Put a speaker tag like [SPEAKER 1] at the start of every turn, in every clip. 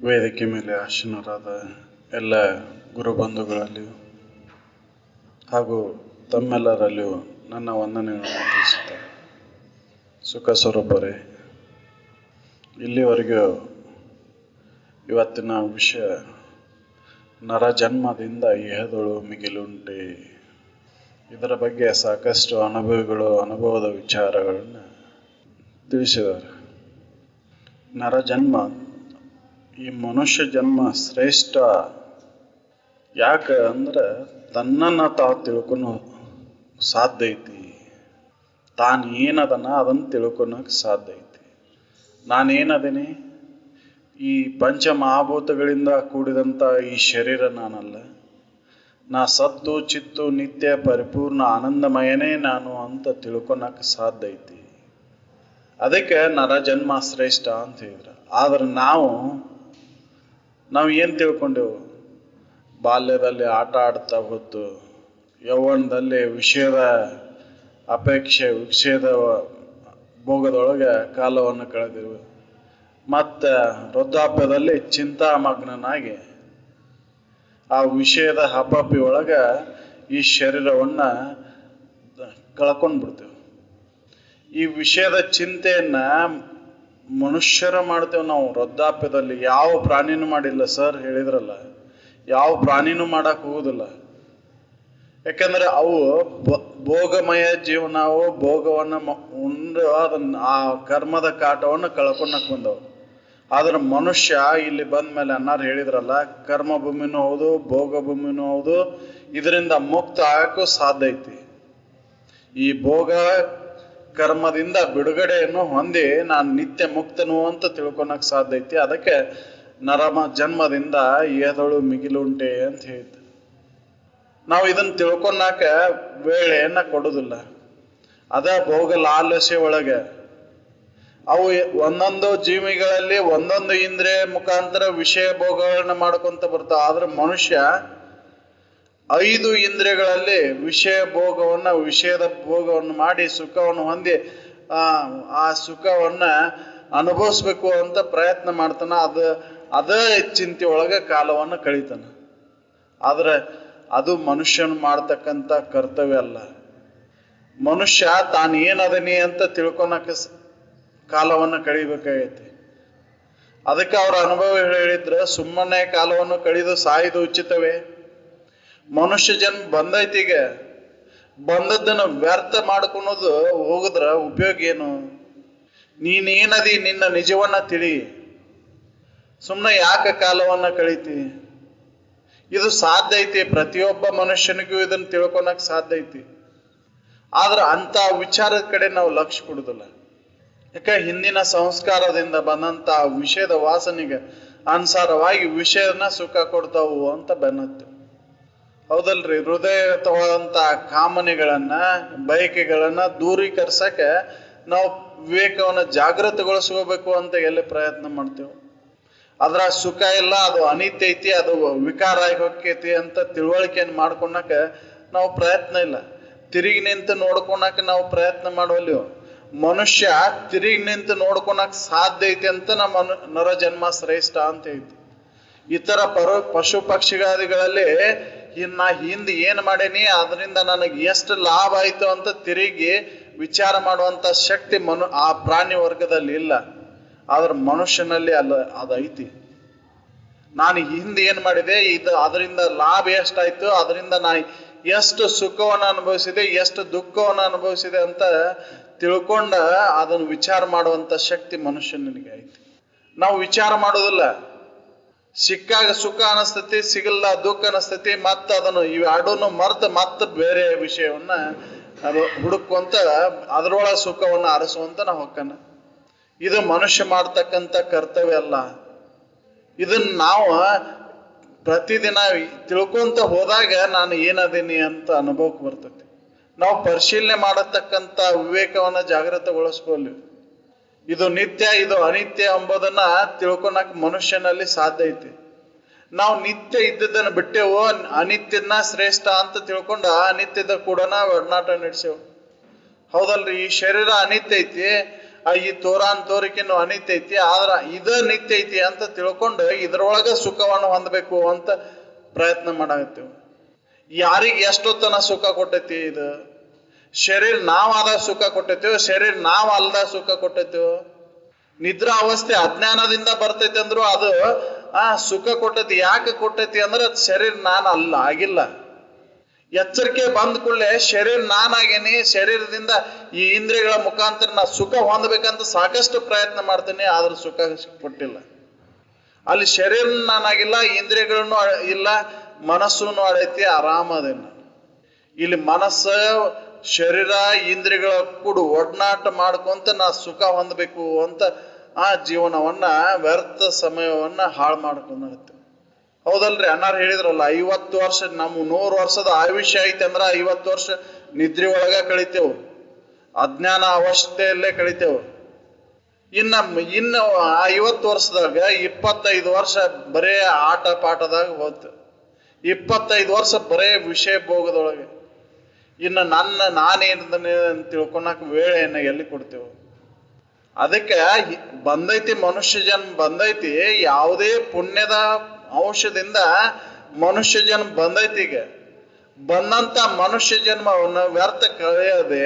[SPEAKER 1] ವೇದಿಕೆ ಮೇಲೆ ಆಸೀನರಾದ ಎಲ್ಲ ಗುರುಬಂಧುಗಳಲ್ಲಿಯೂ ಹಾಗೂ ತಮ್ಮೆಲ್ಲರಲ್ಲಿಯೂ ನನ್ನ ವಂದನೆಗಳನ್ನು ತಿಳಿಸುತ್ತೇನೆ. ಸುಖ ಸ್ವರೂಪರೇ, ಇಲ್ಲಿವರೆಗೂ ಇವತ್ತಿನ ವಿಷಯ ನರಜನ್ಮದಿಂದ ಇಹದೊಳು ಮಿಗಿಲುಂಟೆ. ಇದರ ಬಗ್ಗೆ ಸಾಕಷ್ಟು ಅನುಭವದ ವಿಚಾರಗಳನ್ನು ತಿಳಿಸಿದ್ದಾರೆ. ನರಜನ್ಮ, ಈ ಮನುಷ್ಯ ಜನ್ಮ ಶ್ರೇಷ್ಠ. ಯಾಕೆ ಅಂದ್ರೆ ತನ್ನನ್ನು ತಾವು ತಿಳ್ಕೊಳೋ ಸಾಧ್ಯ ಐತಿ. ತಾನು ಏನದನ ಅದನ್ನು ತಿಳ್ಕೊಳಕ್ಕೆ ಸಾಧ್ಯ ಐತಿ. ನಾನೇನದೀನಿ, ಈ ಪಂಚ ಮಹಾಭೂತಗಳಿಂದ ಕೂಡಿದಂಥ ಈ ಶರೀರ ನಾನಲ್ಲ. ನಾ ಸತ್ತು ಚಿತ್ತು ನಿತ್ಯ ಪರಿಪೂರ್ಣ ಆನಂದಮಯನೇ ನಾನು ಅಂತ ತಿಳ್ಕೊಳಕ್ಕೆ ಸಾಧ್ಯ ಐತಿ. ಅದಕ್ಕೆ ನರಜನ್ಮ ಶ್ರೇಷ್ಠ ಅಂತ ಹೇಳಿದ್ರು. ಆದ್ರೆ ನಾವು ಏನು ತಿಳ್ಕೊಂಡೆವು? ಬಾಲ್ಯದಲ್ಲಿ ಆಟ ಆಡ್ತಾ ಹೊತ್ತು, ಯೌವನದಲ್ಲಿ ವಿಷಯದ ಅಪೇಕ್ಷೆ, ವಿಷಯದ ಭೋಗದೊಳಗೆ ಕಾಲವನ್ನು ಕಳೆದೆವು. ಮತ್ತು ವೃದ್ಧಾಪ್ಯದಲ್ಲಿ ಚಿಂತಾಮಗ್ನನಾಗಿ ಆ ವಿಷಯದ ಹಪಾಪಿ ಒಳಗೆ ಈ ಶರೀರವನ್ನು ಕಳ್ಕೊಂಡ್ಬಿಡ್ತೇವೆ. ಈ ವಿಷಯದ ಚಿಂತೆಯನ್ನು ಮನುಷ್ಯರ ಮಾಡ್ತೇವೆ ನಾವು ವೃದ್ಧಾಪ್ಯದಲ್ಲಿ. ಯಾವ ಪ್ರಾಣಿನೂ ಮಾಡಿಲ್ಲ. ಸರ್ ಹೇಳಿದ್ರಲ್ಲ, ಯಾವ ಪ್ರಾಣಿನೂ ಮಾಡಕ್ಕೆ ಹೋಗುದಿಲ್ಲ. ಯಾಕಂದ್ರೆ ಅವು ಭೋಗಮಯ ಜೀವನವು ಭೋಗವನ್ನು ಉಂಡು ಅದನ್ನ ಆ ಕರ್ಮದ ಕಾಟವನ್ನು ಕಳ್ಕೊಳಕ್ ಬಂದವು. ಆದ್ರೆ ಮನುಷ್ಯ ಇಲ್ಲಿ ಬಂದ ಮೇಲೆ ಅನ್ನಾರು ಹೇಳಿದ್ರಲ್ಲ, ಕರ್ಮ ಭೂಮಿನೂ ಹೌದು, ಭೋಗ ಭೂಮಿನೂ ಹೌದು. ಇದರಿಂದ ಮುಕ್ತ ಆಗಕ್ಕೂ ಸಾಧ್ಯ ಐತಿ. ಈ ಭೋಗ ಕರ್ಮದಿಂದ ಬಿಡುಗಡೆಯನ್ನು ಹೊಂದಿ ನಾನು ನಿತ್ಯ ಮುಕ್ತನು ಅಂತ ತಿಳ್ಕೊಳಕ್ ಸಾಧ್ಯ ಐತಿ. ಅದಕ್ಕೆ ಜನ್ಮದಿಂದ ಏದಳು ಮಿಗಿಲುಂಟೆ ಅಂತ ಹೇಳಿದ್ದು. ನಾವು ಇದನ್ನ ತಿಳ್ಕೊಳಕ ವೇಳೆಯನ್ನ ಕೊಡುದಿಲ್ಲ. ಅದ ಭೋಗ ಲಾಲಸೆ ಒಳಗೆ ಅವು ಒಂದೊಂದು ಜೀವಿಗಳಲ್ಲಿ ಒಂದೊಂದು ಇಂದ್ರಿಯ ಮುಖಾಂತರ ವಿಷಯ ಭೋಗಗಳನ್ನ ಮಾಡ್ಕೊಂತ ಬರ್ತಾವ. ಆದ್ರೆ ಮನುಷ್ಯ 5 ಇಂದ್ರಿಯಗಳಲ್ಲಿ ವಿಷಯದ ಭೋಗವನ್ನು ಮಾಡಿ ಸುಖವನ್ನು ಹೊಂದಿ ಆ ಸುಖವನ್ನ ಅನುಭವಿಸ್ಬೇಕು ಅಂತ ಪ್ರಯತ್ನ ಮಾಡ್ತಾನ. ಅದೇ ಚಿಂತೆ ಒಳಗೆ ಕಾಲವನ್ನು ಕಳೀತಾನ. ಆದ್ರೆ ಅದು ಮನುಷ್ಯನು ಮಾಡ್ತಕ್ಕಂಥ ಕರ್ತವ್ಯ ಅಲ್ಲ. ಮನುಷ್ಯ ತಾನು ಏನದನಿ ಅಂತ ತಿಳ್ಕೊಳಕ್ಕೆ ಕಾಲವನ್ನು ಕಳಿಬೇಕಾಗೈತಿ. ಅದಕ್ಕೆ ಅವ್ರ ಅನುಭವ ಹೇಳಿದ್ರೆ, ಸುಮ್ಮನೆ ಕಾಲವನ್ನು ಕಳೆದು ಸಾಯುವುದು ಉಚಿತವೇ? ಮನುಷ್ಯ ಜನ್ಮ ಬಂದೈತಿಗ, ಬಂದದ್ದನ್ನು ವ್ಯರ್ಥ ಮಾಡ್ಕೊಳೋದು ಹೋಗುದ್ರ ಉಪಯೋಗ ಏನು? ನೀನೇನದಿ, ನಿನ್ನ ನಿಜವನ್ನ ತಿಳಿ. ಸುಮ್ಮನೆ ಯಾಕೆ ಕಾಲವನ್ನ ಕಳೀತಿ? ಇದು ಸಾಧ್ಯ ಐತಿ, ಪ್ರತಿಯೊಬ್ಬ ಮನುಷ್ಯನಿಗೂ ಇದನ್ನ ತಿಳ್ಕೊಳಕ್ ಸಾಧ್ಯ ಐತಿ. ಆದ್ರೆ ಅಂತ ವಿಚಾರದ ಕಡೆ ನಾವು ಲಕ್ಷ್ಯ ಕೊಡುದಿಲ್ಲ. ಯಾಕೆ? ಹಿಂದಿನ ಸಂಸ್ಕಾರದಿಂದ ಬಂದಂತ ವಿಷಯದ ವಾಸನೆಗೆ ಅನುಸಾರವಾಗಿ ವಿಷಯನ ಸುಖ ಕೊಡ್ತಾವು ಅಂತ ಬೆನ್ನತ್ತೆ. ಹೌದಲ್ರಿ? ಹೃದಯತವಾದಂತ ಕಾಮನೆಗಳನ್ನ, ಬಯಕೆಗಳನ್ನ ದೂರೀಕರಿಸಕ್ಕೆ ನಾವು ವಿವೇಕವನ್ನ ಜಾಗೃತಗೊಳಿಸ್ಕೋಬೇಕು ಅಂತ ಎಲ್ಲಿ ಪ್ರಯತ್ನ ಮಾಡ್ತೇವೆ. ಅದ್ರ ಸುಖ ಇಲ್ಲ, ಅದು ಅನಿತ್ಯ ಐತಿ, ಅದು ವಿಕಾರ ಆಗಿ ಹೋಗ್ತೈತಿ ಅಂತ ತಿಳುವಳಿಕೆಯನ್ನು ಮಾಡ್ಕೊಳಕ ನಾವು ಪ್ರಯತ್ನ ಇಲ್ಲ. ತಿರುಗಿ ನಿಂತು ನೋಡ್ಕೊಳಕ ನಾವು ಪ್ರಯತ್ನ ಮಾಡುವಲ್ಲಿ. ಮನುಷ್ಯ ತಿರುಗಿ ನಿಂತು ನೋಡ್ಕೊಳಕ್ ಸಾಧ್ಯ ಐತಿ ಅಂತ ನಮ್ಮ ನರಜನ್ಮ ಶ್ರೇಷ್ಠ ಅಂತ ಐತಿ. ಇತರ ಪಶು ಪಕ್ಷಿಗಾದಿಗಳಲ್ಲಿ ನಾ ಹಿಂದೆ ಏನ್ ಮಾಡೇನಿ, ಅದರಿಂದ ನನಗೆ ಎಷ್ಟು ಲಾಭ ಆಯ್ತು ಅಂತ ತಿರುಗಿ ವಿಚಾರ ಮಾಡುವಂತ ಶಕ್ತಿ ಆ ಪ್ರಾಣಿ ವರ್ಗದಲ್ಲಿ ಇಲ್ಲ. ಆದ್ರೆ ಮನುಷ್ಯನಲ್ಲಿ ಅದೈತಿ. ನಾನು ಹಿಂದೆ ಏನ್ ಮಾಡಿದೆ, ಅದರಿಂದ ಲಾಭ ಎಷ್ಟಾಯ್ತು, ಅದರಿಂದ ನಾ ಎಷ್ಟು ಸುಖವನ್ನು ಅನುಭವಿಸಿದೆ, ಎಷ್ಟು ದುಃಖವನ್ನು ಅನುಭವಿಸಿದೆ ಅಂತ ತಿಳ್ಕೊಂಡ ಅದನ್ನು ವಿಚಾರ ಮಾಡುವಂತ ಶಕ್ತಿ ಮನುಷ್ಯನಿಗೆ ಐತಿ. ನಾವು ವಿಚಾರ ಮಾಡೋದಿಲ್ಲ. ಸಿಕ್ಕಾಗ ಸುಖ ಅನಿಸ್ತತಿ, ಸಿಗಲ್ಲ ದುಃಖ ಅನಿಸ್ತತಿ. ಮತ್ತ ಅದನ್ನು ಇವೆರಡನ್ನು ಮರ್ತು ಮತ್ತೆ ಬೇರೆ ವಿಷಯವನ್ನ ಅದು ಹುಡುಕೊಂತ ಅದರೊಳಗೆ ಸುಖವನ್ನು ಆರಿಸುವಂತ ನಾವು ಹೊಕ್ಕನ. ಇದು ಮನುಷ್ಯ ಮಾಡ್ತಕ್ಕಂಥ ಕರ್ತವ್ಯ ಅಲ್ಲ. ಇದನ್ನ ನಾವು ಪ್ರತಿದಿನ ತಿಳ್ಕೊಂತ ಹೋದಾಗ ನಾನು ಏನದೀನಿ ಅಂತ ಅನುಭವಕ್ಕೆ ಬರ್ತೈತಿ. ನಾವು ಪರಿಶೀಲನೆ ಮಾಡತಕ್ಕಂಥ ವಿವೇಕವನ್ನ ಜಾಗೃತಗೊಳಿಸ್ಕೊಳ್ಳಿ. ಇದು ನಿತ್ಯ, ಇದು ಅನಿತ್ಯ ಎಂಬುದನ್ನ ತಿಳ್ಕೊಳಕ್ ಮನುಷ್ಯನಲ್ಲಿ ಸಾಧ್ಯ ಐತಿ. ನಾವು ನಿತ್ಯ ಇದ್ದದನ್ನು ಬಿಟ್ಟೆವು, ಅನಿತ್ಯನ ಶ್ರೇಷ್ಠ ಅಂತ ತಿಳ್ಕೊಂಡು ಅನಿತ್ಯದ ಕೂಡ ಒಡನಾಟ ನಡೆಸೇವು. ಹೌದಲ್ರಿ? ಈ ಶರೀರ ಅನಿತ್ಯ ಐತಿ, ಈ ತೋರಾನ್ ತೋರಿಕೆನು ಅನಿತ್ಯ ಐತಿ, ಆದ್ರ ಇದ ನಿತ್ಯ ಐತಿ ಅಂತ ತಿಳ್ಕೊಂಡು ಇದ್ರೊಳಗ ಸುಖವನ್ನು ಹೊಂದಬೇಕು ಅಂತ ಪ್ರಯತ್ನ ಮಾಡಾಕತ್ತೀವಿ. ಯಾರಿಗೆ ಎಷ್ಟೊತ್ತನ ಸುಖ ಕೊಟ್ಟೈತಿ? ಇದು ಶರೀರ ನಾವ್ ಆದಾಗ ಸುಖ ಕೊಟ್ಟೈತಿವ, ಶರೀರ ನಾವ್ ಅಲ್ದಾಗ ಸುಖ ಕೊಟ್ಟೈತಿವ. ನಿದ್ರಾ ಅವಸ್ಥೆ ಅಜ್ಞಾನದಿಂದ ಬರ್ತೈತಿ ಅಂದ್ರು ಅದು ಸುಖ ಕೊಟ್ಟೈತಿ. ಯಾಕೆ ಕೊಟ್ಟೈತಿ ಅಂದ್ರೆ ಶರೀರ ನಾನು ಅಲ್ಲ, ಆಗಿಲ್ಲ. ಎಚ್ಚರಿಕೆ ಬಂದ ಕೂಡಲೇ ಶರೀರ ನಾನಾಗೇನಿ, ಶರೀರದಿಂದ ಈ ಇಂದ್ರಿಯಗಳ ಮುಖಾಂತರ ನಾ ಸುಖ ಹೊಂದಬೇಕಂತ ಸಾಕಷ್ಟು ಪ್ರಯತ್ನ ಮಾಡ್ತೇನೆ, ಆದ್ರೂ ಸುಖ ಕೊಟ್ಟಿಲ್ಲ. ಅಲ್ಲಿ ಶರೀರ ನಾನಾಗಿಲ್ಲ, ಇಂದ್ರಿಯಗಳನ್ನು ಇಲ್ಲ, ಮನಸ್ಸನ್ನು ಅಡೈತಿ, ಆರಾಮದೇನ. ಇಲ್ಲಿ ಮನಸ್ಸ ಶರೀರ ಇಂದ್ರಿಯಗಳ ಕೂಡ ಒಡನಾಟ ಮಾಡ್ಕೊಂತ ನಾ ಸುಖ ಹೊಂದಬೇಕು ಅಂತ ಆ ಜೀವನವನ್ನ ವ್ಯರ್ಥ ಸಮಯವನ್ನ ಹಾಳು ಮಾಡ್ಕೊಂಡ್. ಹೌದಲ್ರಿ? ಅನ್ನಾರು ಹೇಳಿದ್ರಲ್ಲ, 50 ವರ್ಷ, ನಮ್ಮ 100 ವರ್ಷದ ಆಯುಷ್ಯ ಐತೆ ಅಂದ್ರ 50 ವರ್ಷ ನಿದ್ರೆ ಒಳಗ ಕಳಿತೇವು, ಅಜ್ಞಾನ ಅವಸ್ಥೆಯಲ್ಲೇ ಕಳಿತೇವು. ಇನ್ನು 50 ವರ್ಷದಾಗ 25 ವರ್ಷ ಬರೇ ಆಟ ಪಾಠದಾಗ ಹೋಗ್ತೇವೆ, 25 ವರ್ಷ ಬರೇ ವಿಷಯ ಭೋಗದೊಳಗೆ. ಇನ್ನು ನಾನೇನ ತಿಳ್ಕೊಳಕ್ ವೇಳೆಯನ್ನ ಎಲ್ಲಿ ಕೊಡ್ತೇವೆ? ಅದಕ್ಕೆ ಬಂದೈತಿ, ಮನುಷ್ಯ ಜನ್ಮ ಬಂದೈತಿ. ಯಾವುದೇ ಪುಣ್ಯದ ಅಂಶದಿಂದ ಮನುಷ್ಯ ಜನ್ಮ ಬಂದೈತಿ. ಈಗ ಬಂದಂತ ಮನುಷ್ಯ ಜನ್ಮವನ್ನ ವ್ಯರ್ಥ ಕಳೆಯದೆ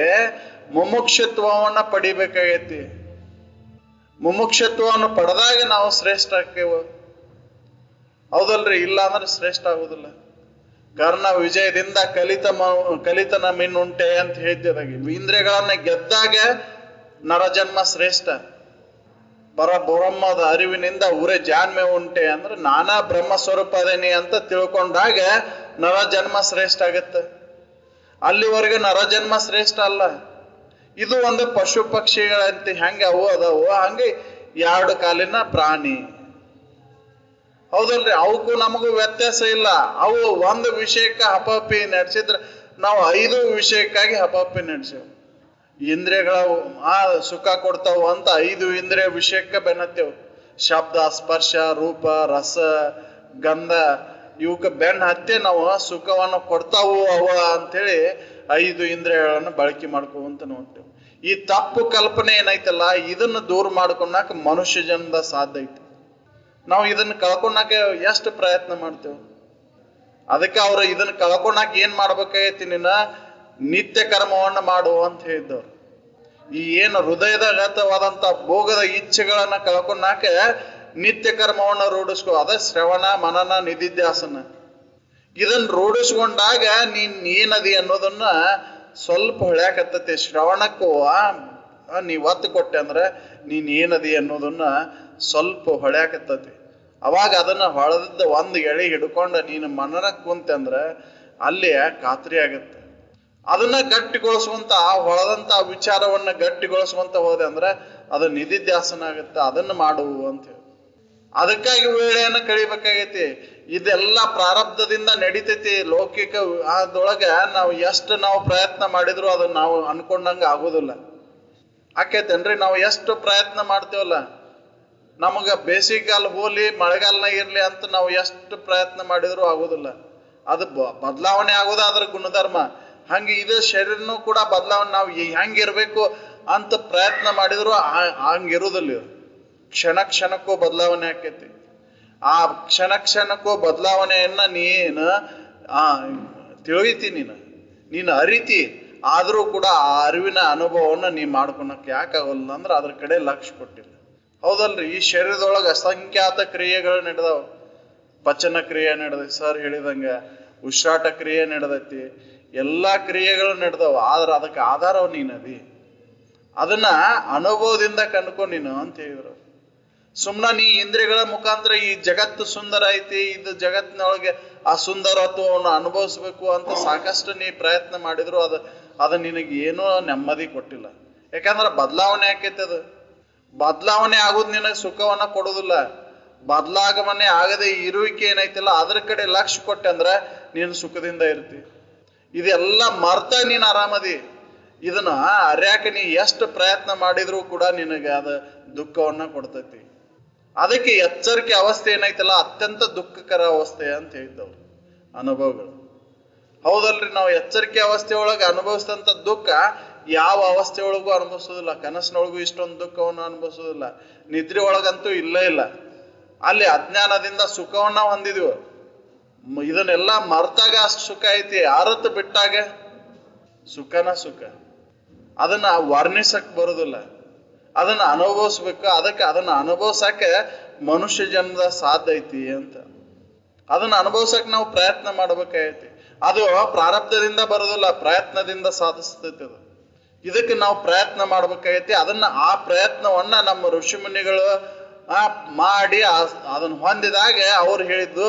[SPEAKER 1] ಮುಮುಕ್ಷತ್ವವನ್ನ ಪಡಿಬೇಕಾಗೈತಿ. ಮುಮುಕ್ಷತ್ವವನ್ನು ಪಡೆದಾಗ ನಾವು ಶ್ರೇಷ್ಠ ಆಕ್ಕೇವು. ಹೌದಲ್ರಿ? ಇಲ್ಲ ಅಂದ್ರೆ ಶ್ರೇಷ್ಠ ಆಗುದಿಲ್ಲ. ಕರ್ಣ ವಿಜಯದಿಂದ ಕಲಿತನ ಮಿನ್ನುಂಟೆ ಅಂತ ಹೇಳ್ತಿದಾಗಿ, ಇಂದ್ರಿಯಗಳನ್ನ ಗೆದ್ದಾಗ ನರಜನ್ಮ ಶ್ರೇಷ್ಠ. ಬ್ರಹ್ಮದ ಅರಿವಿನಿಂದ ಉರೆ ಜಾನ್ಮೆ ಉಂಟೆ ಅಂದ್ರೆ ನಾನಾ ಬ್ರಹ್ಮ ಸ್ವರೂಪ ಅದೇನಿ ಅಂತ ತಿಳ್ಕೊಂಡಾಗ ನರಜನ್ಮ ಶ್ರೇಷ್ಠ ಆಗತ್ತೆ. ಅಲ್ಲಿವರೆಗೆ ನರಜನ್ಮ ಶ್ರೇಷ್ಠ ಅಲ್ಲ. ಇದು ಒಂದು ಪಶು ಪಕ್ಷಿಗಳಂತ ಹೆಂಗೆ ಅವು ಅದಾವು, ಹಂಗೆ 2 ಕಾಲಿನ ಪ್ರಾಣಿ. ಹೌದಲ್ರಿ? ಅವಕ್ಕೂ ನಮಗೂ ವ್ಯತ್ಯಾಸ ಇಲ್ಲ. ಅವು ಒಂದು ವಿಷಯಕ್ಕೆ ಹಪಹಪಿ ನಡೆಸಿದ್ರೆ ನಾವು 5 ವಿಷಯಕ್ಕಾಗಿ ಹಪಹಪಿ ನಡೆಸೇವು. ಇಂದ್ರಿಯಗಳ ಸುಖ ಕೊಡ್ತಾವು ಅಂತ 5 ಇಂದ್ರಿಯ ವಿಷಯಕ್ಕೆ ಬೆನ್ನತ್ತೇವು. ಶಬ್ದ, ಸ್ಪರ್ಶ, ರೂಪ, ರಸ, ಗಂಧ ಇವಕ್ಕೆ ಬೆನ್ನ ಹತ್ತೆ ನಾವು ಸುಖವನ್ನು ಕೊಡ್ತಾವು ಅವ ಅಂತೇಳಿ 5 ಇಂದ್ರಿಯಗಳನ್ನು ಬಳಕೆ ಮಾಡ್ಕೋವಂತ ನೋಡ್ತೇವೆ. ಈ ತಪ್ಪು ಕಲ್ಪನೆ ಏನೈತಲ್ಲ, ಇದನ್ನ ದೂರ ಮಾಡ್ಕೊಳಕ್ ಮನುಷ್ಯ ಜನ್ಮದ ಸಾಧ್ಯ ಐತಿ. ನಾವು ಇದನ್ನ ಕಳ್ಕೊಳಕ್ಕೆ ಎಷ್ಟು ಪ್ರಯತ್ನ ಮಾಡ್ತೇವೆ. ಅದಕ್ಕೆ ಅವ್ರು ಇದನ್ನ ಕಳ್ಕೊಳಕ್ ಏನ್ ಮಾಡ್ಬೇಕಾಗೈತಿ? ನೀನ ನಿತ್ಯ ಕರ್ಮವನ್ನ ಮಾಡು ಅಂತ ಹೇಳಿದ್ದವ್ರು. ಈ ಏನು ಹೃದಯದಗತವಾದಂತ ಭೋಗದ ಇಚ್ಛೆಗಳನ್ನ ಕಳ್ಕೊಳಕ ನಿತ್ಯ ಕರ್ಮವನ್ನ ರೂಢಿಸ್ಕೊ. ಅದ ಶ್ರವಣ, ಮನನ, ನಿಧಿಧ್ಯಾಸನ. ಇದನ್ನ ರೂಢಿಸ್ಕೊಂಡಾಗ ನೀನ್ ಏನದಿ ಅನ್ನೋದನ್ನ ಸ್ವಲ್ಪ ಹೊಳ್ಯಾಕತ್ತತಿ. ಶ್ರವಣಕ್ಕೂ ನೀವ್ ಒತ್ತು ಕೊಟ್ಟೆ ಅಂದ್ರೆ ನೀನ್ ಏನದಿ ಅನ್ನೋದನ್ನ ಸ್ವಲ್ಪ ಹೊಳ್ಯಾಕತ್ತತಿ. ಅವಾಗ ಅದನ್ನ ಹೊಳೆದ 1 ಎಳೆ ಹಿಡ್ಕೊಂಡ ನೀನು ಮನನ ಕುಂತೆ ಅಂದ್ರೆ ಅಲ್ಲಿ ಖಾತ್ರಿ ಆಗತ್ತೆ. ಅದನ್ನ ಗಟ್ಟಿಗೊಳಿಸುವಂತ ಹೊಳೆದಂತ ವಿಚಾರವನ್ನ ಗಟ್ಟಿಗೊಳಿಸುವಂತ ಹೋದೆ ಅಂದ್ರೆ ಅದು ನಿಧಿಧ್ಯಾಸನ ಆಗತ್ತೆ. ಅದನ್ನ ಮಾಡುವು ಅಂತ ಹೇಳಿ ಅದಕ್ಕಾಗಿ ವೇಳೆಯನ್ನ ಕಳಿಬೇಕಾಗೈತಿ. ಇದೆಲ್ಲ ಪ್ರಾರಬ್ಧದಿಂದ ನಡಿತೈತಿ. ಲೌಕಿಕ ಅದೊಳಗ ನಾವು ಎಷ್ಟು ಪ್ರಯತ್ನ ಮಾಡಿದ್ರು ಅದನ್ನ ನಾವು ಅನ್ಕೊಂಡಂಗ ಆಗುದಿಲ್ಲ. ಆಕೈತೇನ್ರಿ? ನಾವು ಎಷ್ಟು ಪ್ರಯತ್ನ ಮಾಡ್ತೇವಲ್ಲ, ನಮಗ ಬೇಸಿಗೆಗಾಲ ಹೋಲಿ ಮಳೆಗಾಲನಾಗ ಇರ್ಲಿ ಅಂತ ನಾವು ಎಷ್ಟು ಪ್ರಯತ್ನ ಮಾಡಿದ್ರು ಆಗುದಿಲ್ಲ. ಅದು ಬದಲಾವಣೆ ಆಗೋದು ಅದ್ರ ಗುಣಧರ್ಮ. ಹಂಗೆ ಇದು ಶರೀರನೂ ಕೂಡ ಬದಲಾವಣೆ. ನಾವು ಹೆಂಗಿರ್ಬೇಕು ಅಂತ ಪ್ರಯತ್ನ ಮಾಡಿದ್ರು ಹಂಗಿರುವುದಿಲ್ಲ. ಕ್ಷಣಕ್ಕೂ ಬದಲಾವಣೆ ಆಕೈತಿ. ಆ ಕ್ಷಣಕ್ಕೂ ಬದಲಾವಣೆಯನ್ನ ನೀನು ತಿಳಿತಿ, ನೀನು ಅರಿತಿ. ಆದ್ರೂ ಕೂಡ ಆ ಅರಿವಿನ ಅನುಭವವನ್ನ ನೀ ಮಾಡ್ಕೊಳಕ್ ಯಾಕಾಗಲ್ಲ ಅಂದ್ರೆ ಅದ್ರ ಕಡೆ ಲಕ್ಷ್ಯ ಕೊಟ್ಟಿಲ್ಲ. ಹೌದಲ್ರಿ? ಈ ಶರೀರದೊಳಗ ಅಸಂಖ್ಯಾತ ಕ್ರಿಯೆಗಳು ನಡೆದಾವ. ಪಚನ ಕ್ರಿಯೆ ನಡೆದೈತಿ, ಸರ್ ಹೇಳಿದಂಗ ಉಸಿರಾಟ ಕ್ರಿಯೆ ನಡೆದೈತಿ, ಎಲ್ಲಾ ಕ್ರಿಯೆಗಳು ನಡೆದಾವ. ಆದ್ರ ಅದಕ್ಕೆ ಆಧಾರವ ನೀನದಿ. ಅದನ್ನ ಅನುಭವದಿಂದ ಕಂಡ್ಕೊ ನೀನು ಅಂತ ಹೇಳಿದ್ರು. ಸುಮ್ನ ನೀ ಇಂದ್ರಿಯಗಳ ಮುಖಾಂತರ ಈ ಜಗತ್ತು ಸುಂದರ ಐತಿ, ಇದು ಜಗತ್ತಿನೊಳಗೆ ಆ ಸುಂದರತ್ವವನ್ನು ಅನುಭವಿಸ್ಬೇಕು ಅಂತ ಸಾಕಷ್ಟು ನೀ ಪ್ರಯತ್ನ ಮಾಡಿದ್ರು ಅದು ನಿನಗೆ ಏನೋ ನೆಮ್ಮದಿ ಕೊಟ್ಟಿಲ್ಲ. ಯಾಕಂದ್ರೆ ಬದಲಾವಣೆ ಆಕೈತಿ. ಅದು ಬದಲಾವಣೆ ಆಗೋದು ನಿನಗೆ ಸುಖವನ್ನ ಕೊಡುದಿಲ್ಲ. ಬದಲಾಗಮನೆ ಆಗದೆ ಇರುವಿಕೆ ಏನೈತಿಲ್ಲ ಅದ್ರ ಕಡೆ ಲಕ್ಷ್ಯ ಕೊಟ್ಟೆ ಅಂದ್ರೆ ನೀನು ಸುಖದಿಂದ ಇರ್ತಿ. ಇದೆಲ್ಲ ಮರ್ತ ನೀನು ಆರಾಮದಿ. ಇದನ್ನ ಅರ್ಯಾಕ ನೀ ಎಷ್ಟು ಪ್ರಯತ್ನ ಮಾಡಿದ್ರು ಕೂಡ ನಿನಗೆ ಅದ ದುಃಖವನ್ನ ಕೊಡ್ತೈತಿ. ಅದಕ್ಕೆ ಎಚ್ಚರಿಕೆ ಅವಸ್ಥೆ ಏನೈತಲ್ಲ ಅತ್ಯಂತ ದುಃಖಕರ ಅವಸ್ಥೆ ಅಂತ ಹೇಳಿದ್ದವ್ರು ಅನುಭವಗಳು. ಹೌದಲ್ರಿ? ನಾವು ಎಚ್ಚರಿಕೆ ಅವಸ್ಥೆ ಒಳಗೆ ಅನುಭವಿಸಿದಂತ ದುಃಖ ಯಾವ ಅವಸ್ಥೆ ಒಳಗೂ ಅನುಭವಿಸೋದಿಲ್ಲ. ಕನಸಿನೊಳಗೂ ಇಷ್ಟೊಂದು ದುಃಖವನ್ನು ಅನುಭವಿಸೋದಿಲ್ಲ. ನಿದ್ರೆ ಒಳಗಂತೂ ಇಲ್ಲೇ ಇಲ್ಲ. ಅಲ್ಲಿ ಅಜ್ಞಾನದಿಂದ ಸುಖವನ್ನ ಹೊಂದಿದ್ವು. ಇದನ್ನೆಲ್ಲ ಮರ್ತಾಗ ಅಷ್ಟು ಸುಖ ಐತಿ. ಅರತು ಬಿಟ್ಟಾಗ ಸುಖನ ಸುಖ. ಅದನ್ನ ವರ್ಣಿಸಕ್ ಬರುದಿಲ್ಲ, ಅದನ್ನ ಅನುಭವಿಸ್ಬೇಕು. ಅದನ್ನ ಅನುಭವಿಸಕ್ಕೆ ಮನುಷ್ಯ ಜನ್ಮದ ಸಾಧ್ಯ ಐತಿ ಅಂತ. ಅದನ್ನ ಅನುಭವಿಸಕ್ ನಾವು ಪ್ರಯತ್ನ ಮಾಡ್ಬೇಕಾಗೈತಿ. ಅದು ಪ್ರಾರಬ್ಧದಿಂದ ಬರೋದಿಲ್ಲ, ಪ್ರಯತ್ನದಿಂದ ಸಾಧಿಸ್ತೈತಿ ಅದು. ಇದಕ್ಕೆ ನಾವು ಪ್ರಯತ್ನ ಮಾಡ್ಬೇಕಾಗೈತಿ. ಆ ಪ್ರಯತ್ನವನ್ನ ನಮ್ಮ ಋಷಿ ಮುನಿಗಳು ಮಾಡಿ ಅದನ್ನ ಹೊಂದಿದಾಗ ಅವ್ರು ಹೇಳಿದ್ದು,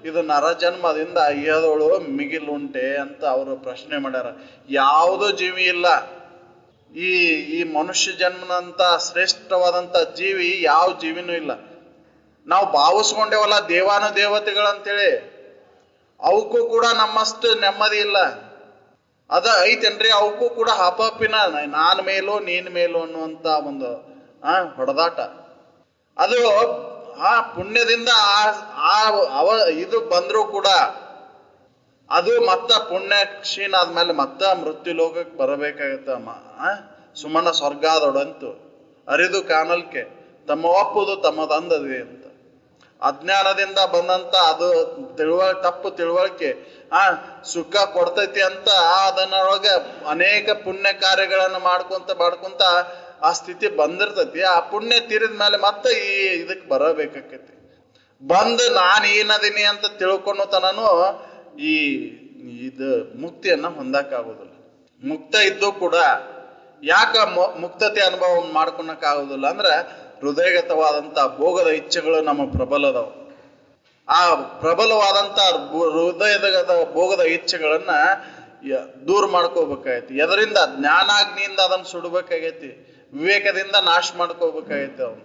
[SPEAKER 1] ಇದು ನರಜನ್ಮದಿಂದ ಇಹದೋಳು ಮಿಗಿಲುಂಟೆ ಅಂತ ಅವರು ಪ್ರಶ್ನೆ ಮಾಡ್ಯಾರ. ಯಾವುದೋ ಜೀವಿ ಇಲ್ಲ ಈ ಮನುಷ್ಯ ಜನ್ಮನಂತ ಶ್ರೇಷ್ಠವಾದಂತ ಜೀವಿ ಯಾವ ಜೀವಿನೂ ಇಲ್ಲ. ನಾವು ಭಾವಿಸ್ಕೊಂಡೇವಲ್ಲ ದೇವಾನುದೇವತೆಗಳಂತೇಳಿ, ಅವಕ್ಕೂ ಕೂಡ ನಮ್ಮಷ್ಟು ನೆಮ್ಮದಿ ಇಲ್ಲ. ಅದ ಐತೇನ್ರಿ, ಅವಕ್ಕೂ ಕೂಡ ಹಪಪಿನ ನಾನ್ ಮೇಲೋ ನೀನ್ ಮೇಲೋ ಅನ್ನುವಂತ ಒಂದು ಹೊಡೆದಾಟ. ಅದು ಪುಣ್ಯದಿಂದ ಇದು ಬಂದ್ರೂ ಕೂಡ ಅದು ಮತ್ತ ಪುಣ್ಯ ಕ್ಷೀಣ ಆದ್ಮೇಲೆ ಮತ್ತ ಮೃತ್ಯು ಲೋಕಕ್ಕೆ ಬರಬೇಕಾಗತ್ತಮ್ಮ. ಸುಮನ ಸ್ವರ್ಗಾದೊಡಂತು ಅರಿದು ಕಾಣಲ್ಕೆ ತಮ್ಮ ಒಪ್ಪುದು ತಮ್ಮದಂದದೆ ಅಂತ. ಅಜ್ಞಾನದಿಂದ ಬಂದಂತ ಅದು ತಪ್ಪು ತಿಳುವಳಿಕೆ ಸುಖ ಕೊಡ್ತೈತಿ ಅಂತ ಅದನ್ನೊಳಗೆ ಅನೇಕ ಪುಣ್ಯ ಕಾರ್ಯಗಳನ್ನು ಮಾಡ್ಕೊಂತ ಆ ಸ್ಥಿತಿ ಬಂದಿರ್ತೈತಿ. ಆ ಪುಣ್ಯ ತೀರಿದ ಮೇಲೆ ಮತ್ತೆ ಇದಕ್ಕೆ ಬರಬೇಕಾಕೈತಿ. ಬಂದು ನಾನು ಏನದೀನಿ ಅಂತ ತಿಳ್ಕೊಂಡು ತನನು ಇದು ಮುಕ್ತಿಯನ್ನ ಹೊಂದಕ್ಕಾಗೋದಿಲ್ಲ. ಮುಕ್ತ ಇದ್ದು ಕೂಡ ಯಾಕ ಮುಕ್ತತೆ ಅನುಭವ ಮಾಡ್ಕೊಳಕ್ ಆಗೋದಿಲ್ಲ ಅಂದ್ರೆ, ಹೃದಯಗತವಾದಂತ ಭೋಗದ ಇಚ್ಛೆಗಳು ನಮ್ಮ ಪ್ರಬಲದವು. ಆ ಪ್ರಬಲವಾದಂತ ಹೃದಯದ ಭೋಗದ ಇಚ್ಛೆಗಳನ್ನ ದೂರ ಮಾಡ್ಕೋಬೇಕಾಗೈತಿ. ಎದರಿಂದ? ಜ್ಞಾನಾಗ್ನಿಯಿಂದ ಅದನ್ನ ಸುಡಬೇಕಾಗೈತಿ. ವಿವೇಕದಿಂದ ನಾಶ ಮಾಡ್ಕೋಬೇಕಾಗೈತಿ ಅವನು.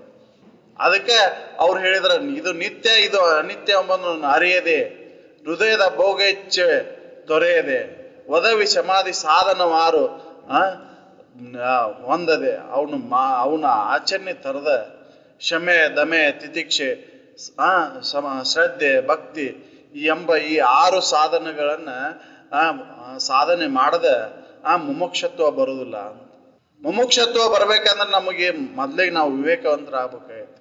[SPEAKER 1] ಅದಕ್ಕೆ ಅವ್ರು ಹೇಳಿದ್ರ, ಇದು ನಿತ್ಯ ಇದು ಅನಿತ್ಯ ಎಂಬುದನ್ನು ಅರಿಯದೆ ಹೃದಯದ ಭೋಗ ಇಚ್ಛೆ ದೊರೆಯದೆ ಒದವಿ ಸಮಾಧಿ ಸಾಧನವಾರು ಹೊಂದದೆ ಅವನ ಆಚರಣೆ ತರದ ಶಮೆ ದಮೆ ತಿತಿಕ್ಷೆ ಶ್ರದ್ಧೆ ಭಕ್ತಿ ಎಂಬ ಈ 6 ಸಾಧನಗಳನ್ನ ಸಾಧನೆ ಮಾಡದ ಮುಮುಕ್ಷತ್ವ ಬರುವುದಿಲ್ಲ. ಮುಮುಕ್ಷತ್ವ ಬರ್ಬೇಕಂದ್ರೆ ನಮಗೆ ಮೊದ್ಲಿಗೆ ನಾವು ವಿವೇಕವಂತರ ಆಗ್ಬೇಕಾಗೈತಿ.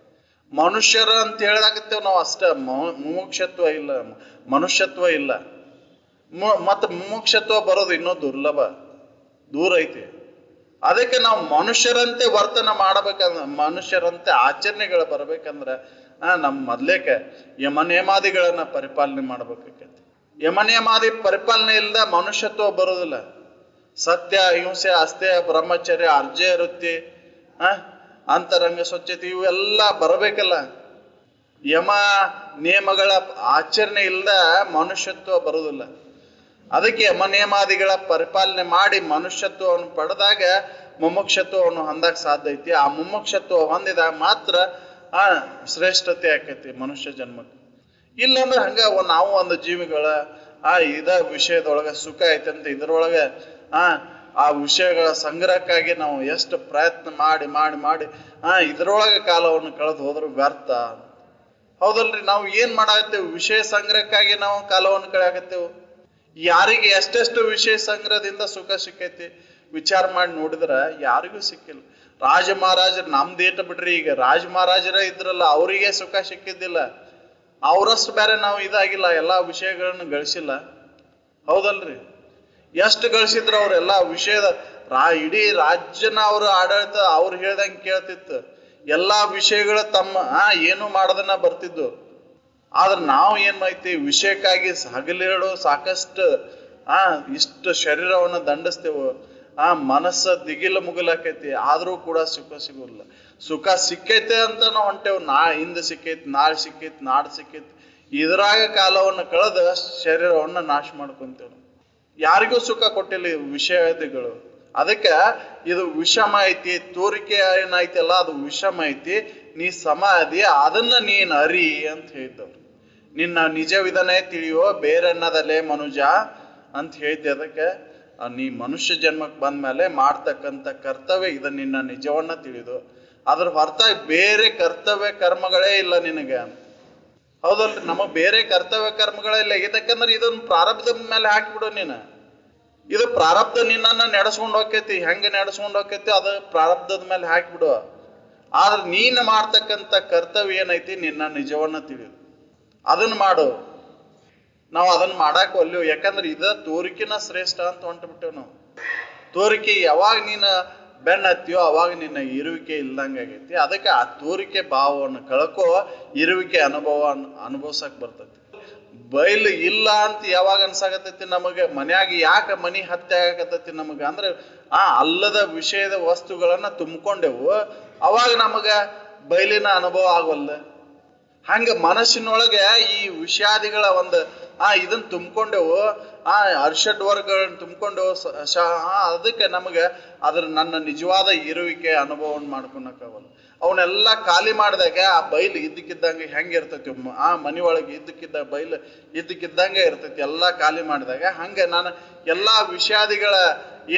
[SPEAKER 1] ಮನುಷ್ಯರ ಅಂತ ಹೇಳಾಕತ್ತೇವ್ ನಾವು ಅಷ್ಟ. ಮುಮುಕ್ಷತ್ವ ಇಲ್ಲ, ಮನುಷ್ಯತ್ವ ಇಲ್ಲ. ಮತ್ತ ಮುಮುಕ್ಷತ್ವ ಬರೋದು ಇನ್ನೂ ದುರ್ಲಭ, ದೂರ ಐತಿ. ಅದಕ್ಕೆ ನಾವು ಮನುಷ್ಯರಂತೆ ವರ್ತನ ಮಾಡಬೇಕಂದ್ರೆ, ಮನುಷ್ಯರಂತೆ ಆಚರಣೆಗಳು ಬರ್ಬೇಕಂದ್ರ ನಮ್ಮ ಮೊದ್ಲೇಕ ಯಮನೇಮಾದಿಗಳನ್ನ ಪರಿಪಾಲನೆ ಮಾಡ್ಬೇಕಾಗೈತಿ. ಯಮನೇಮಾದಿ ಪರಿಪಾಲನೆ ಇಲ್ಲದ ಮನುಷ್ಯತ್ವ ಬರೋದಿಲ್ಲ. ಸತ್ಯ, ಹಿಂಸೆ, ಅಸ್ಥ್ಯ, ಬ್ರಹ್ಮಚರ್ಯ, ಅರ್ಜಯ ವೃತ್ತಿ, ಅಂತರಂಗ ಸ್ವಚ್ಛತೆ ಇವೆಲ್ಲ ಬರಬೇಕಲ್ಲ. ಯಮ ನಿಯಮಗಳ ಆಚರಣೆ ಇಲ್ಲದ ಮನುಷ್ಯತ್ವ ಬರುವುದಿಲ್ಲ. ಅದಕ್ಕೆ ಯಮ ನಿಯಮಾದಿಗಳ ಪರಿಪಾಲನೆ ಮಾಡಿ ಮನುಷ್ಯತ್ವವನ್ನು ಪಡೆದಾಗ ಮುಮುಕ್ಷತ್ವವನ್ನು ಹೊಂದಕ್ ಸಾಧ್ಯ ಐತಿ. ಆ ಮುಮುಕ್ಷತ್ವ ಹೊಂದಿದಾಗ ಮಾತ್ರ ಶ್ರೇಷ್ಠತೆ ಆಕೈತಿ ಮನುಷ್ಯ ಜನ್ಮಕ್ಕೆ. ಇಲ್ಲಾಂದ್ರೆ ಹಂಗ ನಾವು ಒಂದು ಜೀವಿಗಳ ಇದ ವಿಷಯದೊಳಗ ಸುಖ ಐತಂತ ಇದ್ರೊಳಗೆ ಆ ವಿಷಯಗಳ ಸಂಗ್ರಹಕ್ಕಾಗಿ ನಾವು ಎಷ್ಟು ಪ್ರಯತ್ನ ಮಾಡಿ ಮಾಡಿ ಮಾಡಿ ಇದ್ರೊಳಗೆ ಕಾಲವನ್ನು ಕಳೆದು ಹೋದ್ರೆ ವ್ಯರ್ಥ. ಹೌದಲ್ರಿ? ನಾವು ಏನ್ ಮಾಡಾಕತ್ತೇವೆ? ವಿಷಯ ಸಂಗ್ರಹಕ್ಕಾಗಿ ನಾವು ಕಾಲವನ್ನು ಕಳೆಯಾಕತ್ತೇವೆ. ಯಾರಿಗೆ ಎಷ್ಟೆಷ್ಟು ವಿಷಯ ಸಂಗ್ರಹದಿಂದ ಸುಖ ಸಿಕ್ಕೈತಿ ವಿಚಾರ ಮಾಡಿ ನೋಡಿದ್ರ ಯಾರಿಗೂ ಸಿಕ್ಕಿಲ್ಲ. ರಾಜ ಮಹಾರಾಜರು ನಮ್ದೇಟ ಬಿಡ್ರಿ, ಈಗ ರಾಜ ಮಹಾರಾಜರ ಇದ್ರಲ್ಲ ಅವರಿಗೆ ಸುಖ ಸಿಕ್ಕಿದ್ದಿಲ್ಲ. ಅವರಷ್ಟು ಬೇರೆ ನಾವು ಇದಾಗಿಲ್ಲ, ಎಲ್ಲಾ ವಿಷಯಗಳನ್ನು ಗಳಿಸಿಲ್ಲ. ಹೌದಲ್ರಿ? ಎಷ್ಟು ಗಳಿಸಿದ್ರು ಅವ್ರೆಲ್ಲ ವಿಷಯದ ಇಡೀ ರಾಜ್ಯನ ಅವ್ರ ಆಡಳಿತ ಅವ್ರು ಹೇಳ್ದಂಗೆ ಕೇಳ್ತಿತ್ತು. ಎಲ್ಲಾ ವಿಷಯಗಳು ತಮ್ಮ ಏನು ಮಾಡದನ್ನ ಬರ್ತಿದ್ದು. ಆದ್ರೆ ನಾವು ಏನ್ ಮಾಡ್ತೀವಿ? ವಿಷಯಕ್ಕಾಗಿ ಹಗಲಿರಡು ಸಾಕಷ್ಟು ಇಷ್ಟು ಶರೀರವನ್ನು ದಂಡಿಸ್ತೇವೆ. ಮನಸ್ಸ ದಿಗಿಲ ಮುಗಿಲಾಕೈತಿ, ಆದ್ರೂ ಕೂಡ ಸುಖ ಸಿಗೋಲ್ಲ. ಸುಖ ಸಿಕ್ಕೈತೆ ಅಂತ ನಾವು ಹೊಂಟೇವು. ಹಿಂದೆ ಸಿಕ್ಕೈತಿ, ನಾಳೆ ಸಿಕ್ಕೈತಿ, ನಾಡ್ ಸಿಕ್ಕೈತಿ, ಇದ್ರಾಗ ಕಾಲವನ್ನು ಕಳೆದ ಶರೀರವನ್ನ ನಾಶ ಮಾಡ್ಕೊಂತೇವೆ. ಯಾರಿಗೂ ಸುಖ ಕೊಟ್ಟಿಲ್ಲ ಈ ವಿಷಯಗಳು. ಅದಕ್ಕೆ ಇದು ವಿಷಮ ಐತಿ. ತೋರಿಕೆ ಏನೈತಿಲ್ಲ ಅದು ವಿಷಮ ಐತಿ. ನೀ ಸಮಾಧಿ ಅದನ್ನ ನೀನ್ ಅರಿ ಅಂತ ಹೇಳಿದ್ದವ್ರು. ನಿನ್ನ ನಿಜವಿದನೇ ತಿಳಿಯೋ ಬೇರೆನ್ನದಲ್ಲೇ ಮನುಜ ಅಂತ ಹೇಳಿದ್ದೆ. ಅದಕ್ಕೆ ನೀ ಮನುಷ್ಯ ಜನ್ಮಕ್ಕೆ ಬಂದ್ಮೇಲೆ ಮಾಡ್ತಕ್ಕಂಥ ಕರ್ತವ್ಯ ಇದು, ನಿನ್ನ ನಿಜವನ್ನ ತಿಳಿದು ಅದ್ರ ಹೊರತಾಗಿ ಬೇರೆ ಕರ್ತವ್ಯ ಕರ್ಮಗಳೇ ಇಲ್ಲ ನಿನಗೆ. ಹೌದಲ್ರಿ? ನಮಗ್ ಬೇರೆ ಕರ್ತವ್ಯ ಕರ್ಮಗಳೇ ಇಲ್ಲ. ಇದಕ್ಕಂದ್ರೆ ಇದನ್ನ ಪ್ರಾರಬ್ಧದ ಮೇಲೆ ಹಾಕಿಬಿಡು. ಇದು ಪ್ರಾರಬ್ಧ ನಿನ್ನನ್ನು ನಡೆಸ್ಕೊಂಡು ಹೋಗ್ತೈತಿ. ಹೆಂಗೆ ನಡೆಸ್ಕೊಂಡು ಹೋಗ್ತೈತಿ ಅದು ಪ್ರಾರಬ್ಧದ ಮೇಲೆ ಹಾಕಿಬಿಡು. ಆದ್ರೆ ನೀನು ಮಾಡ್ತಕ್ಕಂಥ ಕರ್ತವ್ಯ ಏನೈತಿ, ನಿನ್ನ ನಿಜವನ್ನ ತಿಳಿದು ಅದನ್ನ ಮಾಡು. ನಾವು ಅದನ್ನ ಮಾಡಾಕ ಒಲ್ಲೆವು. ಯಾಕಂದ್ರೆ ಇದ ತೋರಿಕೆನ ಶ್ರೇಷ್ಠ ಅಂತ ಹೊಂಟ್ಬಿಟ್ಟೇವ್ ನಾವು. ತೋರಿಕೆ ಯಾವಾಗ ನೀನು ಬೆನ್ನ ಹತ್ತಿಯೋ ಅವಾಗ ನಿನ್ನ ಇರುವಿಕೆ ಇಲ್ದಂಗಾಗೈತಿ. ಅದಕ್ಕೆ ಆ ತೋರಿಕೆ ಭಾವವನ್ನು ಕಳ್ಕೋ, ಇರುವಿಕೆ ಅನುಭವಿಸಕ್ ಬರ್ತೈತಿ. ಬಯಲು ಇಲ್ಲ ಅಂತ ಯಾವಾಗ ಅನ್ಸಾಕತೈತಿ ನಮಗೆ, ಮನ್ಯಾಗ ಯಾಕೆ ಮನಿ ಹತ್ಯೆ ಆಗಕತ್ತೈತಿ ನಮಗ ಅಂದ್ರೆ ಅಲ್ಲದ ವಿಷಯದ ವಸ್ತುಗಳನ್ನ ತುಂಬಿಕೊಂಡೆವು, ಅವಾಗ ನಮಗ ಬಯಲಿನ ಅನುಭವ ಆಗವಲ್ಲ. ಹಂಗ ಮನಸ್ಸಿನೊಳಗೆ ಈ ವಿಷಾದಿಗಳ ಒಂದು ಇದನ್ನ ತುಂಬಿಕೊಂಡೆವು, ಅರ್ಷಡ್ ವರ್ಗಗಳನ್ನ ತುಂಬಿಕೊಂಡೆವು. ಅದಕ್ಕೆ ನಮಗೆ ನನ್ನ ನಿಜವಾದ ಇರುವಿಕೆ ಅನುಭವವನ್ನು ಮಾಡ್ಕೊಳಕ್ಕಾಗಲ್ಲ. ಅವನ್ನೆಲ್ಲ ಖಾಲಿ ಮಾಡಿದಾಗ ಆ ಬೈಲು ಇದ್ದಕ್ಕಿದ್ದಂಗೆ ಹೆಂಗೆ ಇರ್ತೈತಿ, ಮನಿ ಒಳಗೆ ಇದ್ದಕ್ಕಿದ್ದ ಬೈಲು ಇದ್ದಕ್ಕಿದ್ದಂಗೆ ಇರ್ತೈತಿ. ಎಲ್ಲ ಖಾಲಿ ಮಾಡಿದಾಗ ಹಂಗೆ ನಾನು ಎಲ್ಲಾ ವಿಷಾದಿಗಳ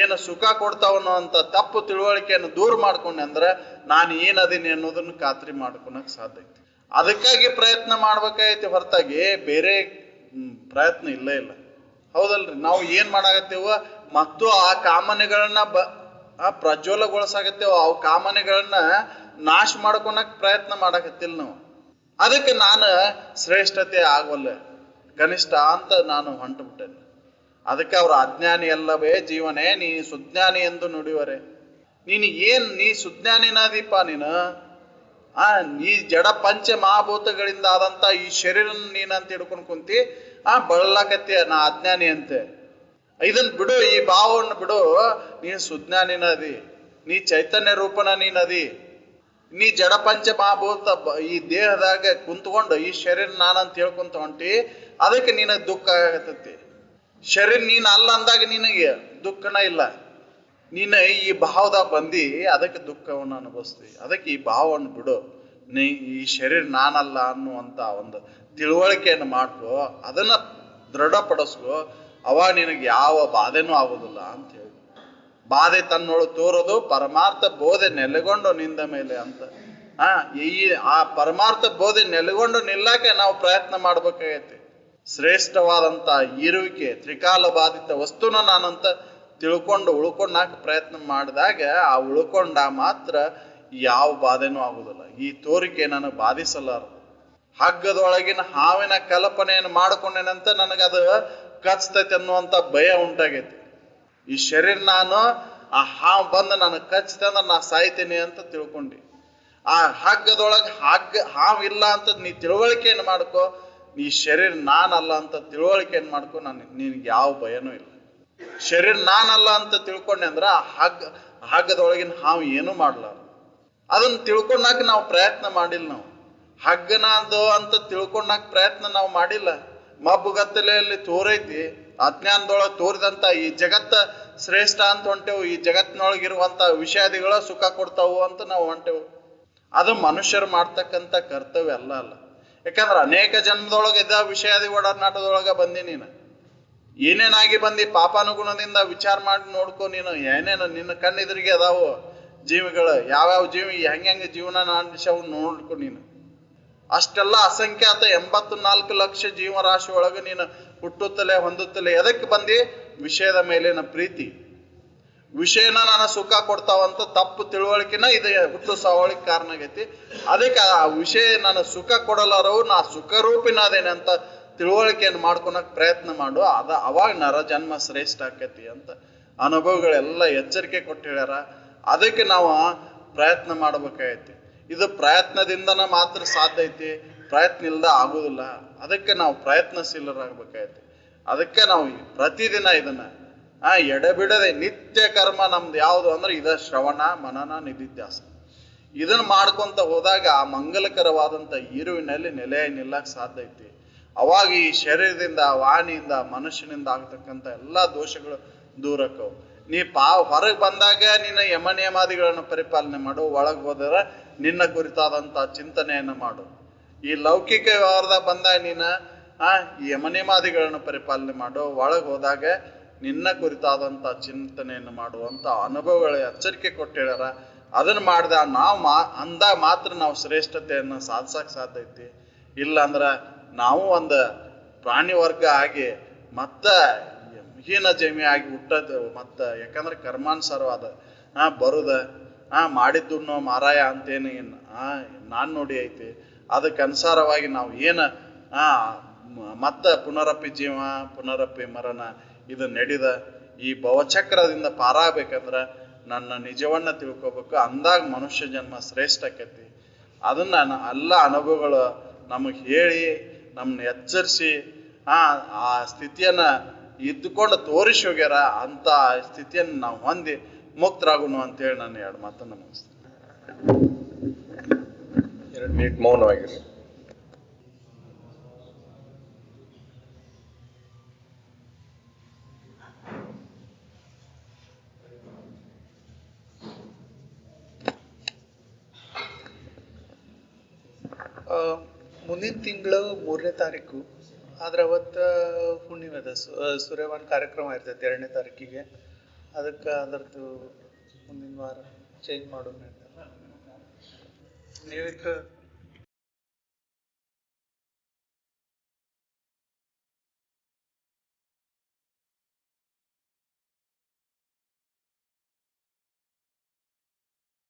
[SPEAKER 1] ಏನು ಸುಖ ಕೊಡ್ತಾವನ್ನೋ ಅಂತ ತಪ್ಪು ತಿಳುವಳಿಕೆಯನ್ನು ದೂರ ಮಾಡ್ಕೊಂಡೆ ಅಂದ್ರೆ ನಾನು ಏನದೀನಿ ಅನ್ನೋದನ್ನ ಖಾತ್ರಿ ಮಾಡ್ಕೊಳಕ್ ಸಾಧ್ಯ ಐತಿ. ಅದಕ್ಕಾಗಿ ಪ್ರಯತ್ನ ಮಾಡ್ಬೇಕಾಗೈತಿ ಹೊರತಾಗಿ ಬೇರೆ ಪ್ರಯತ್ನ ಇಲ್ಲೇ ಇಲ್ಲ. ಹೌದಲ್ರಿ? ನಾವು ಏನ್ ಮಾಡಾಕತ್ತೇವ, ಮತ್ತು ಆ ಕಾಮನೆಗಳನ್ನ ಪ್ರಜ್ವಲಗೊಳಿಸಾಕತ್ತೇವ. ಅವು ಕಾಮನೆಗಳನ್ನ ನಾಶ ಮಾಡ್ಕೊಳಕ್ ಪ್ರಯತ್ನ ಮಾಡಾಕತ್ತಿಲ್ಲ ನಾವು. ಅದಕ್ಕೆ ನಾನು ಶ್ರೇಷ್ಠತೆ ಆಗವಲ್ಲ, ಕನಿಷ್ಠ ಅಂತ ನಾನು ಹೊಂಟು ಬಿಟ್ಟೇನೆ. ಅದಕ್ಕೆ ಅವ್ರ ಅಜ್ಞಾನಿ ಅಲ್ಲವೇ ಜೀವನೇ ನೀ ಸುಜ್ಞಾನಿ ಎಂದು ನುಡಿವರೆ. ನೀ ಸುಜ್ಞಾನಿನಾದೀಪ. ನೀ ಜಡ ಪಂಚ ಮಹಾಭೂತಗಳಿಂದ ಆದಂತ ಈ ಶರೀರ ನೀನಂತ ಹಿಡ್ಕೊಂಡು ಕುಂತಿ ಬಳಲಾಕತ್ತೀಯ ನಾ ಅಜ್ಞಾನಿ ಅಂತೆ. ಇದನ್ ಬಿಡು, ಈ ಭಾವವನ್ನು ಬಿಡು. ನೀನ್ ಸುಜ್ಞಾನಿನದಿ, ನೀ ಚೈತನ್ಯ ರೂಪನ ನೀನದಿ. ನೀ ಜಡ ಪಂಚ ಮಹಾಭೂತ ಈ ದೇಹದಾಗ ಕುಂತ್ಕೊಂಡು ಈ ಶರೀರ ನಾನಂತ ಹೇಳ್ಕೊಂತ ಹೊಂಟಿ. ಅದಕ್ಕೆ ನಿನಗೆ ದುಃಖ ಆಗತೈತಿ. ಶರೀರ ನೀನ್ ಅಲ್ಲ ಅಂದಾಗ ನಿನಗೆ ದುಃಖನ ಇಲ್ಲ. ನೀನು ಈ ಭಾವದಾಗ ಬಂದಿ, ಅದಕ್ಕೆ ದುಃಖವನ್ನು ಅನುಭವಿಸ್ತೀವಿ. ಅದಕ್ಕೆ ಈ ಭಾವವನ್ನು ಬಿಡು. ಈ ಶರೀರ ನಾನಲ್ಲ ಅನ್ನುವಂತ ಒಂದು ತಿಳುವಳಿಕೆಯನ್ನು ಮಾಡ್ಕೋ, ಅದನ್ನ ದೃಢಪಡಿಸ್ಕೋ. ಅವಾಗ ನಿನಗೆ ಯಾವ ಬಾಧೆನೂ ಆಗೋದಿಲ್ಲ ಅಂತ ಹೇಳಿ. ಬಾಧೆ ತನ್ನೋಳು ತೋರೋದು ಪರಮಾರ್ಥ ಬೋಧೆ ನೆಲೆಗೊಂಡು ನಿಂದ ಮೇಲೆ ಅಂತ. ಆ ಪರಮಾರ್ಥ ಬೋಧೆ ನೆಲೆಗೊಂಡು ನಿಲ್ಲಕ್ಕೆ ನಾವು ಪ್ರಯತ್ನ ಮಾಡ್ಬೇಕಾಗೈತಿ. ಶ್ರೇಷ್ಠವಾದಂತ ಇರುವಿಕೆ ತ್ರಿಕಾಲ ಬಾಧಿತ ವಸ್ತುನ ನಾನಂತ ತಿಳ್ಕೊಂಡು ಉಳ್ಕೊಂಡಾಕ ಪ್ರಯತ್ನ ಮಾಡಿದಾಗ ಆ ಉಳ್ಕೊಂಡ ಮಾತ್ರ ಯಾವ ಬಾಧೆನೂ ಆಗುದಿಲ್ಲ. ಈ ತೋರಿಕೆ ನನಗೆ ಬಾಧಿಸಲಾರ. ಹಗ್ಗದೊಳಗಿನ ಹಾವಿನ ಕಲ್ಪನೆಯನ್ನು ಮಾಡ್ಕೊಂಡೇನಂತ ನನಗದು ಕಚ್ತೈತೆ ಅನ್ನುವಂತ ಭಯ ಉಂಟಾಗೈತಿ. ಈ ಶರೀರ ನಾನು ಆ ಹಾವು ಬಂದು ನನಗೆ ಕಚ್ತೆ ಅಂದ್ರೆ ನಾ ಸಾಯ್ತೇನೆ ಅಂತ ತಿಳ್ಕೊಂಡಿ. ಆ ಹಗ್ಗದೊಳಗೆ ಹಾವು ಇಲ್ಲ ಅಂತ ನೀ ತಿಳುವಳಿಕೆಯನ್ನು ಮಾಡ್ಕೋ. ಈ ಶರೀರ ನಾನಲ್ಲ ಅಂತ ತಿಳುವಳಿಕೆಯನ್ನು ಮಾಡ್ಕೊ. ನಿನ್ಗೆ ಯಾವ ಭಯನೂ ಇಲ್ಲ. ಶರೀರ ನಾನಲ್ಲ ಅಂತ ತಿಳ್ಕೊಂಡೆ ಅಂದ್ರ ಆ ಹಗ್ಗದೊಳಗಿನ ಹಾವು ಏನೂ ಮಾಡ್ಲಾರ. ಅದನ್ನ ತಿಳ್ಕೊಂಡಾಕ ನಾವು ಪ್ರಯತ್ನ ಮಾಡಿಲ್ಲ. ನಾವು ಹಗ್ಗನ ಅದು ಅಂತ ತಿಳ್ಕೊಂಡಾಕ ಪ್ರಯತ್ನ ನಾವು ಮಾಡಿಲ್ಲ. ಮಬ್ಬುಗತ್ತಲೆಯಲ್ಲಿ ತೋರೈತಿ, ಅಜ್ಞಾನದೊಳಗೆ ತೋರಿದಂತ ಈ ಜಗತ್ತ ಶ್ರೇಷ್ಠ ಅಂತ ಹೊಂಟೆವು. ಈ ಜಗತ್ತಿನೊಳಗಿರುವಂತ ವಿಷಾದಿಗಳ ಸುಖ ಕೊಡ್ತಾವು ಅಂತ ನಾವು ಹೊಂಟೆವು. ಅದು ಮನುಷ್ಯರು ಮಾಡ್ತಕ್ಕಂಥ ಕರ್ತವ್ಯ ಅಲ್ಲ. ಯಾಕಂದ್ರೆ ಅನೇಕ ಜನ್ಮದೊಳಗೆ ಇದ್ದ ವಿಷಯಾದಿ ಒಡನಾಟದೊಳಗ ಬಂದಿ. ನೀನು ಏನೇನಾಗಿ ಬಂದಿ ಪಾಪಾನುಗುಣದಿಂದ ವಿಚಾರ ಮಾಡಿ ನೋಡ್ಕೊ. ನೀನು ಏನೇನು ನಿನ್ನ ಕಣ್ಣೆದುರಿಗೆ ಅದಾವು ಜೀವಿಗಳು, ಯಾವ್ಯಾವ ಜೀವಿ ಹೆಂಗೆ ಜೀವನ ನಡೆಸವು ನೋಡ್ಕೊ. ನೀನು ಅಷ್ಟೆಲ್ಲ ಅಸಂಖ್ಯಾತ 84 ಲಕ್ಷ ಜೀವರಾಶಿ ಒಳಗೆ ನೀನು ಹುಟ್ಟುತ್ತಲೇ ಹೊಂದುತ್ತಲೇ ಎದಕ್ಕೆ ಬಂದಿ? ವಿಷಯದ ಮೇಲಿನ ಪ್ರೀತಿ. ವಿಷಯನ ನಾನು ಸುಖ ಕೊಡ್ತಾವಂತ ತಪ್ಪು ತಿಳುವಳಿಕೆನ ಇದು ಹುಟ್ಟು ಸಾವಳಿಗೆ ಕಾರಣ ಆಗೈತಿ. ಅದಕ್ಕೆ ಆ ವಿಷಯ ನಾನು ಸುಖ ಕೊಡಲಾರವು, ನಾ ಸುಖರೂಪಿನಾದೇನೆ ಅಂತ ತಿಳುವಳಿಕೆಯನ್ನು ಮಾಡ್ಕೊಳಕ್ ಪ್ರಯತ್ನ ಮಾಡು. ಅವಾಗ ನರ ಜನ್ಮ ಶ್ರೇಷ್ಠ ಆಕೈತಿ ಅಂತ ಅನುಭವಗಳೆಲ್ಲ ಎಚ್ಚರಿಕೆ ಕೊಟ್ಟು ಹೇಳ್ಯಾರ. ಅದಕ್ಕೆ ನಾವು ಪ್ರಯತ್ನ ಮಾಡ್ಬೇಕಾಗೈತಿ. ಇದು ಪ್ರಯತ್ನದಿಂದನ ಮಾತ್ರ ಸಾಧ್ಯ ಐತಿ, ಪ್ರಯತ್ನ ಇಲ್ದ ಆಗುದಿಲ್ಲ. ಅದಕ್ಕೆ ನಾವು ಪ್ರಯತ್ನಶೀಲರಾಗಬೇಕಾಗೈತಿ. ಅದಕ್ಕೆ ನಾವು ಪ್ರತಿದಿನ ಇದನ್ನ ಎಡೆಬಿಡದೆ ನಿತ್ಯ ಕರ್ಮ ನಮ್ದು ಯಾವುದು ಅಂದ್ರೆ ಇದ ಶ್ರವಣ ಮನನ ನಿಧಿಧ್ಯಾಸ. ಇದನ್ನ ಮಾಡ್ಕೊಂತ ಹೋದಾಗ ಆ ಮಂಗಲಕರವಾದಂತ ಇರುವಿನಲ್ಲಿ ನೆಲೆ ನಿಲ್ಲಕ್ ಸಾಧ್ಯ ಐತಿ. ಅವಾಗ ಈ ಶರೀರದಿಂದ ವಾಣಿಯಿಂದ ಮನುಷ್ಯನಿಂದ ಆಗ್ತಕ್ಕಂಥ ಎಲ್ಲಾ ದೋಷಗಳು ದೂರಕ್ಕವು. ನೀ ಹೊರಗೆ ಬಂದಾಗ ನಿನ್ನ ಯಮ ನಿಯಮಾದಿಗಳನ್ನು ಪರಿಪಾಲನೆ ಮಾಡು. ಒಳಗೆ ಹೋದರ ನಿನ್ನ ಕುರಿತಾದಂತ ಚಿಂತನೆಯನ್ನು ಮಾಡು. ಈ ಲೌಕಿಕ ವ್ಯವಹಾರದಾಗ ಬಂದಾಗ ನೀನ ಈ ಯಮ ನಿಯಮಾದಿಗಳನ್ನು ಪರಿಪಾಲನೆ ಮಾಡು. ಒಳಗೆ ಹೋದಾಗ ನಿನ್ನ ಕುರಿತಾದಂತ ಚಿಂತನೆಯನ್ನು ಮಾಡುವಂತ ಅನುಭವಗಳ ಎಚ್ಚರಿಕೆ ಕೊಟ್ಟು ಹೇಳ್ಯಾರ. ಅದನ್ನ ಮಾಡಿದ ನಾವು ಅಂದಾಗ ಮಾತ್ರ ನಾವು ಶ್ರೇಷ್ಠತೆಯನ್ನು ಸಾಧಿಸಕ್ ಸಾಧ್ಯ ಐತಿ. ಇಲ್ಲ ಅಂದ್ರ ನಾವು ಒಂದು ಪ್ರಾಣಿ ವರ್ಗ ಆಗಿ ಮತ್ತ ಹೀನ ಜಮಿ ಆಗಿ ಹುಟ್ಟದ ಮತ್ತು ಯಾಕಂದ್ರೆ ಕರ್ಮಾನುಸಾರವಾದ ಬರುದ ಮಾಡಿದ್ದು ಮಾರಾಯ ಅಂತೇನು ನಾನು ನೋಡಿ ಐತಿ. ಅದಕ್ಕೆ ಅನುಸಾರವಾಗಿ ನಾವು ಏನು ಮತ್ತೆ ಪುನರಪಿ ಜೀವ ಪುನರಪಿ ಮರಣ ಇದು ನಡೆದ ಈ ಭವಚಕ್ರದಿಂದ ಪಾರಾಗಬೇಕಂದ್ರೆ ನನ್ನ ನಿಜವನ್ನ ತಿಳ್ಕೊಬೇಕು. ಅಂದಾಗ ಮನುಷ್ಯ ಜನ್ಮ ಶ್ರೇಷ್ಠ ಆಕೈತಿ. ಅದನ್ನ ಎಲ್ಲ ಅನುಭವಗಳು ನಮಗೆ ಹೇಳಿ ನಮ್ಮನ್ನ ಎಚ್ಚರಿಸಿ ಆ ಸ್ಥಿತಿಯನ್ನ ಇದ್ದುಕೊಂಡು ತೋರಿಸಿ ಹೋಗ್ಯಾರ. ಅಂತ ಸ್ಥಿತಿಯನ್ನು ನಾವು ಹೊಂದಿ ಮುಕ್ತರಾಗುನು ಅಂತೇಳಿ ನಾನು 2 ಮಾತನ್ನು ಮುಗಿಸ್ತೇನೆ.
[SPEAKER 2] 2 ಮಿನಿಟ್ ಮೌನವಾಗಿರಿ.
[SPEAKER 3] ಮುಂದಿನ ತಿಂಗಳು 3ನೇ ತಾರೀಕು ಆದ್ರೆ ಅವತ್ತು ಹುಣ್ಣಿಮೆದ ಸೂರ್ಯವಾನ್ ಕಾರ್ಯಕ್ರಮ ಇರ್ತೈತೆ 2ನೇ ತಾರೀಕಿಗೆ. ಅದಕ್ಕೆ ಅದರದ್ದು ಮುಂದಿನ ವಾರ ಚೇಂಜ್ ಮಾಡೋಣ. ನೀವಕ್ಕೆ